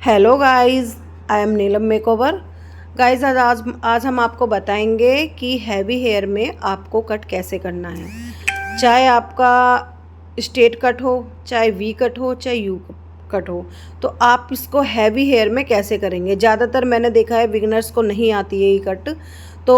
Hello guys, I am Neelam makeover. Guys आज हम आपको बताएंगे कि हैवी हेयर में आपको कट कैसे करना है। चाहे आपका स्ट्रेट कट हो, चाहे वी कट हो, चाहे यू कट हो, तो आप इसको हैवी हेयर में कैसे करेंगे। ज़्यादातर मैंने देखा है बिगिनर्स को नहीं आती है ये कट। तो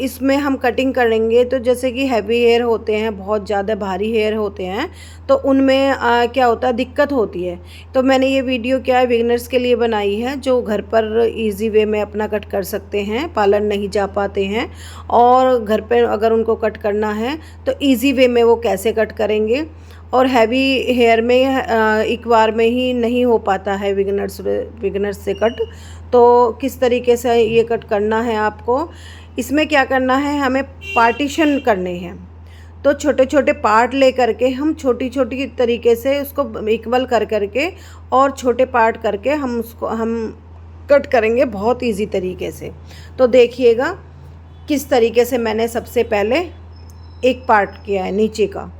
इसमें हम कटिंग करेंगे तो जैसे कि हैवी हेयर होते हैं, बहुत ज़्यादा भारी हेयर होते हैं, तो उनमें क्या होता है, दिक्कत होती है। तो मैंने ये वीडियो क्या है बिगिनर्स के लिए बनाई है, जो घर पर इजी वे में अपना कट कर सकते हैं, पार्लर नहीं जा पाते हैं और घर पे अगर उनको कट करना है तो इजी वे में वो कैसे कट करेंगे। और हैवी हेयर में एक बार में ही नहीं हो पाता है बिगिनर्स से कट। तो किस तरीके से ये कट करना है आपको, इसमें क्या करना है, हमें पार्टीशन करने हैं। तो छोटे छोटे पार्ट ले करके हम छोटी छोटी तरीके से उसको इक्वल कर करके और छोटे पार्ट करके हम कट करेंगे बहुत इजी तरीके से। तो देखिएगा किस तरीके से मैंने सबसे पहले एक पार्ट किया है नीचे का।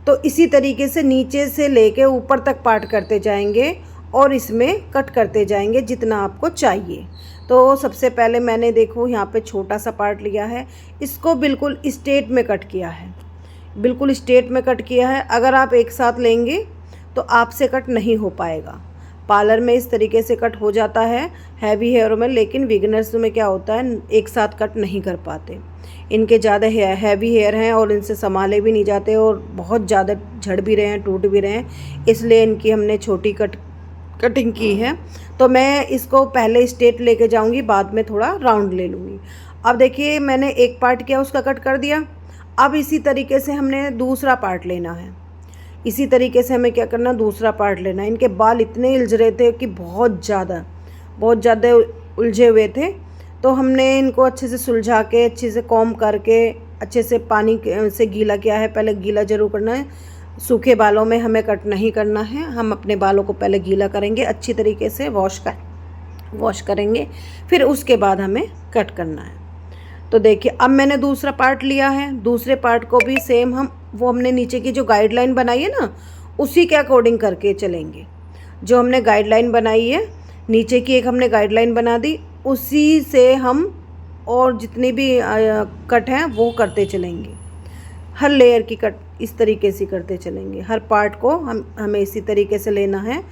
तो इसी तरीके से नीचे से लेके ऊपर तक पार्ट करते जाएंगे और इसमें कट करते जाएंगे जितना आपको चाहिए। तो सबसे पहले मैंने देखो यहाँ पे छोटा सा पार्ट लिया है, इसको बिल्कुल स्ट्रेट में कट किया है, बिल्कुल स्ट्रेट में कट किया है। अगर आप एक साथ लेंगे तो आपसे कट नहीं हो पाएगा। पार्लर में इस तरीके से कट हो जाता है हैवी हेयर में, लेकिन बिगिनर्स में क्या होता है, एक साथ कट नहीं कर पाते। इनके ज़्यादा हैवी हेयर हैं और इनसे संभाले भी नहीं जाते और बहुत ज़्यादा झड़ भी रहे हैं, टूट भी रहे हैं, इसलिए इनकी हमने छोटी कटिंग की है। तो मैं इसको पहले स्ट्रेट लेके जाऊंगी, बाद में थोड़ा राउंड ले लूँगी। अब देखिए मैंने एक पार्ट किया, उसका कट कर दिया। अब इसी तरीके से हमने दूसरा पार्ट लेना है। इसी तरीके से हमें क्या करना, दूसरा पार्ट लेना है। इनके बाल इतने उलझ रहे थे कि बहुत ज़्यादा उलझे हुए थे। तो हमने इनको अच्छे से सुलझा के, अच्छे से कॉम्ब करके, अच्छे से पानी से गीला किया है। पहले गीला ज़रूर करना है, सूखे बालों में हमें कट नहीं करना है। हम अपने बालों को पहले गीला करेंगे, अच्छी तरीके से वॉश करेंगे, फिर उसके बाद हमें कट करना है। तो देखिए अब मैंने दूसरा पार्ट लिया है। दूसरे पार्ट को भी सेम हमने नीचे की जो गाइडलाइन बनाई है ना, उसी के अकॉर्डिंग करके चलेंगे। जो हमने गाइडलाइन बनाई है, नीचे की एक हमने गाइडलाइन बना दी, उसी से हम और जितनी भी कट हैं वो करते चलेंगे। हर लेयर की कट इस तरीके से करते चलेंगे। हर पार्ट को हमें इसी तरीके से लेना है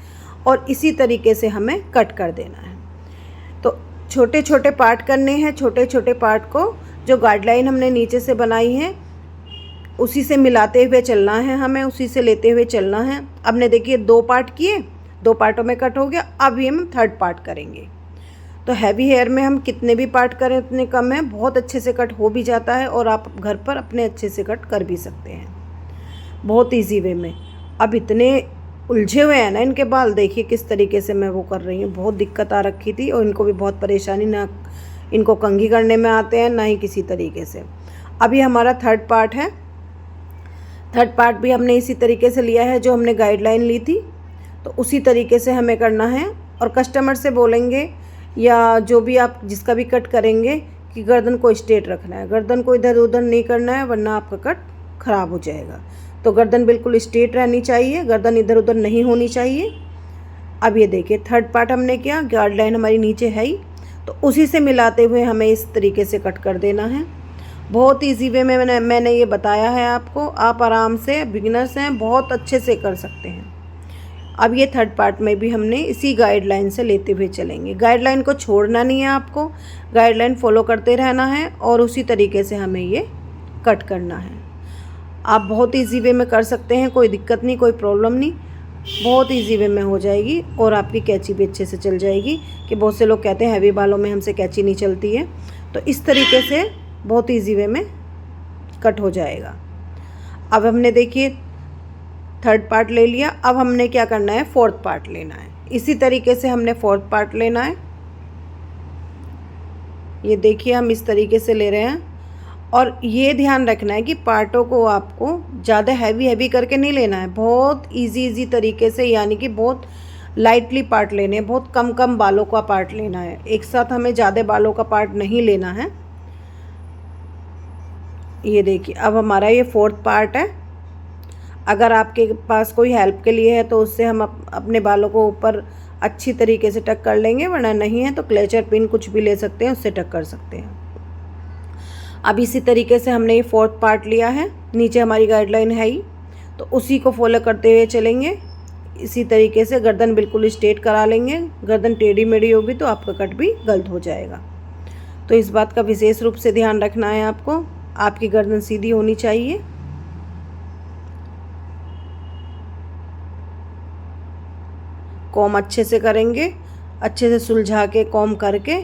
और इसी तरीके से हमें कट कर देना है। तो छोटे छोटे पार्ट करने हैं। छोटे छोटे पार्ट को जो गाइडलाइन हमने नीचे से बनाई है उसी से मिलाते हुए चलना है, हमें उसी से लेते हुए चलना है। अब ने देखिए 2 पार्ट किए, 2 पार्टों में कट हो गया। अब ये हम थर्ड पार्ट करेंगे। तो हैवी हेयर में हम कितने भी पार्ट करें उतने कम है, बहुत अच्छे से कट हो भी जाता है और आप घर पर अपने अच्छे से कट कर भी सकते हैं बहुत ईजी वे में। अब इतने उलझे हुए हैं ना इनके बाल, देखिए किस तरीके से मैं वो कर रही हूँ। बहुत दिक्कत आ रखी थी और इनको भी बहुत परेशानी, ना इनको कंघी करने में आते हैं ना ही किसी तरीके से। अब ये हमारा थर्ड पार्ट है। थर्ड पार्ट भी हमने इसी तरीके से लिया है जो हमने गाइडलाइन ली थी, तो उसी तरीके से हमें करना है। और कस्टमर से बोलेंगे या जो भी आप जिसका भी कट करेंगे कि गर्दन को स्ट्रेट रखना है, गर्दन को इधर उधर नहीं करना है, वरना आपका कट ख़राब हो जाएगा। तो गर्दन बिल्कुल स्ट्रेट रहनी चाहिए, गर्दन इधर उधर नहीं होनी चाहिए। अब ये देखिए थर्ड पार्ट हमने किया, गाइडलाइन हमारी नीचे है ही, तो उसी से मिलाते हुए हमें इस तरीके से कट कर देना है। बहुत ईजी वे में मैंने ये बताया है आपको। आप आराम से, बिगिनर्स हैं, बहुत अच्छे से कर सकते हैं। अब ये थर्ड पार्ट में भी हमने इसी गाइडलाइन से लेते हुए चलेंगे। गाइडलाइन को छोड़ना नहीं है आपको, गाइडलाइन फॉलो करते रहना है और उसी तरीके से हमें ये कट करना है। आप बहुत इजी वे में कर सकते हैं, कोई दिक्कत नहीं, कोई प्रॉब्लम नहीं, बहुत इजी वे में हो जाएगी और आपकी कैंची भी अच्छे से चल जाएगी। कि बहुत से लोग कहते हैं हैवी बालों में हमसे कैंची नहीं चलती है, तो इस तरीके से बहुत इजी वे में कट हो जाएगा। अब हमने देखिए थर्ड पार्ट ले लिया। अब हमने क्या करना है, फोर्थ पार्ट लेना है। इसी तरीके से हमने फोर्थ पार्ट लेना है। ये देखिए हम इस तरीके से ले रहे हैं और ये ध्यान रखना है कि पार्टों को आपको ज़्यादा हैवी करके नहीं लेना है, बहुत इजी तरीके से, यानी कि बहुत लाइटली पार्ट लेने हैं, बहुत कम बालों का पार्ट लेना है। एक साथ हमें ज़्यादा बालों का पार्ट नहीं लेना है। ये देखिए अब हमारा ये फोर्थ पार्ट है। अगर आपके पास कोई हेल्प के लिए है तो उससे हम अपने बालों को ऊपर अच्छी तरीके से टक कर लेंगे, वरना नहीं है तो क्लेचर पिन कुछ भी ले सकते हैं, उससे टक कर सकते हैं। अब इसी तरीके से हमने ये 4th पार्ट लिया है, नीचे हमारी गाइडलाइन है ही, तो उसी को फॉलो करते हुए चलेंगे। इसी तरीके से गर्दन बिल्कुल स्ट्रेट करा लेंगे, गर्दन टेढ़ी मेढ़ी होगी तो आपका कट भी गलत हो जाएगा। तो इस बात का विशेष रूप से ध्यान रखना है आपको, आपकी गर्दन सीधी होनी चाहिए। कॉम अच्छे से करेंगे, अच्छे से सुलझा के कॉम करके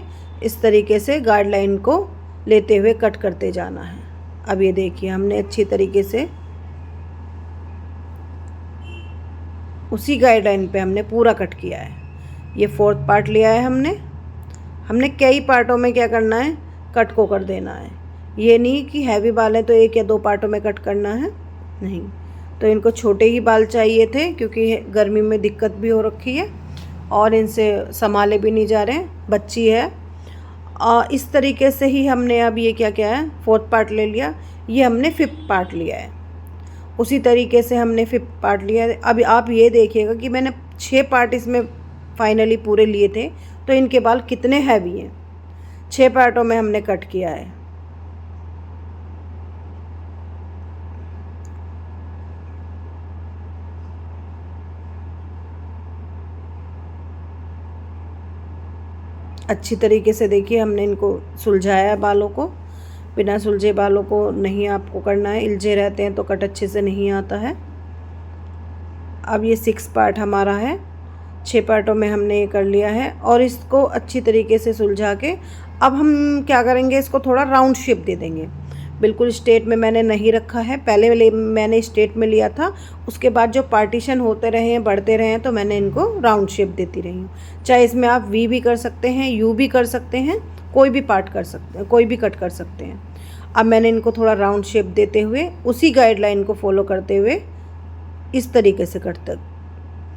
इस तरीके से गाइडलाइन को लेते हुए कट करते जाना है। अब ये देखिए हमने अच्छी तरीके से उसी गाइडलाइन पे हमने पूरा कट किया है। ये 4th पार्ट लिया है हमने कई पार्टों में क्या करना है, कट को कर देना है। ये नहीं कि हैवी बाल है तो 1 या 2 पार्टों में कट करना है, नहीं। तो इनको छोटे ही बाल चाहिए थे क्योंकि गर्मी में दिक्कत भी हो रखी है और इनसे संभाले भी नहीं जा रहे हैं, बच्ची है। इस तरीके से ही हमने अब ये क्या क्या है, 4th पार्ट ले लिया, ये हमने 5th पार्ट लिया है। उसी तरीके से हमने 5th पार्ट लिया है। अब आप ये देखिएगा कि मैंने 6 पार्ट इसमें फाइनली पूरे लिए थे, तो इनके बाल कितने हैवी हैं। 6 पार्टों में हमने कट किया है। अच्छी तरीके से देखिए हमने इनको सुलझाया बालों को, बिना सुलझे बालों को नहीं आपको करना है, इलझे रहते हैं तो कट अच्छे से नहीं आता है। अब ये 6 पार्ट हमारा है, 6 पार्टों में हमने ये कर लिया है और इसको अच्छी तरीके से सुलझा के अब हम क्या करेंगे, इसको थोड़ा राउंड शेप दे देंगे। बिल्कुल स्ट्रेट में मैंने नहीं रखा है, पहले मैंने स्ट्रेट में लिया था, उसके बाद जो पार्टीशन होते रहे हैं बढ़ते रहे हैं तो मैंने इनको राउंड शेप देती रही हूँ। चाहे इसमें आप वी भी कर सकते हैं, यू भी कर सकते हैं, कोई भी पार्ट कर सकते हैं, कोई भी कट कर सकते हैं। अब मैंने इनको थोड़ा राउंड शेप देते हुए उसी गाइडलाइन को फॉलो करते हुए इस तरीके से कट तक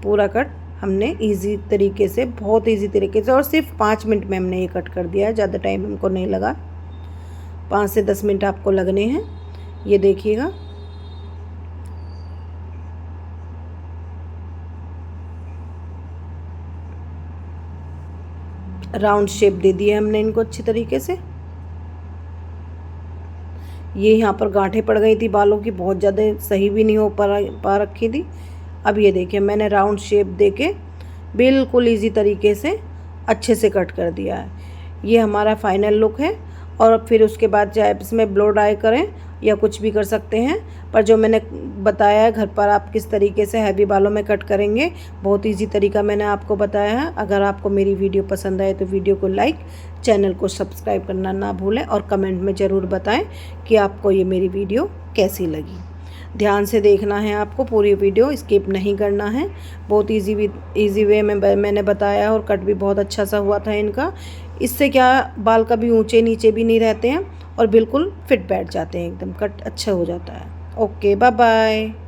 पूरा कट हमने इजी तरीके से, बहुत इजी तरीके से, और सिर्फ 5 मिनट में हमने ये कट कर दिया है। ज़्यादा टाइम हमको नहीं लगा, 5 से 10 मिनट आपको लगने हैं। ये देखिएगा राउंड शेप दे दिया हमने इनको अच्छी तरीके से। ये यहाँ पर गांठें पड़ गई थी बालों की, बहुत ज़्यादा सही भी नहीं हो पा रखी थी। अब ये देखिए मैंने राउंड शेप देके बिल्कुल इजी तरीके से अच्छे से कट कर दिया है। ये हमारा फाइनल लुक है। और फिर उसके बाद चाहे इसमें ब्लो ड्राई करें या कुछ भी कर सकते हैं, पर जो मैंने बताया है घर पर आप किस तरीके से हैवी बालों में कट करेंगे, बहुत इजी तरीका मैंने आपको बताया है। अगर आपको मेरी वीडियो पसंद आए तो वीडियो को लाइक, चैनल को सब्सक्राइब करना ना भूलें और कमेंट में ज़रूर बताएं कि आपको ये मेरी वीडियो कैसी लगी। ध्यान से देखना है आपको, पूरी वीडियो स्किप नहीं करना है। बहुत इजी वे में मैंने बताया और कट भी बहुत अच्छा सा हुआ था इनका। इससे क्या बाल कभी ऊंचे नीचे भी नहीं रहते हैं और बिल्कुल फिट बैठ जाते हैं, एकदम कट अच्छा हो जाता है। Okay, bye bye.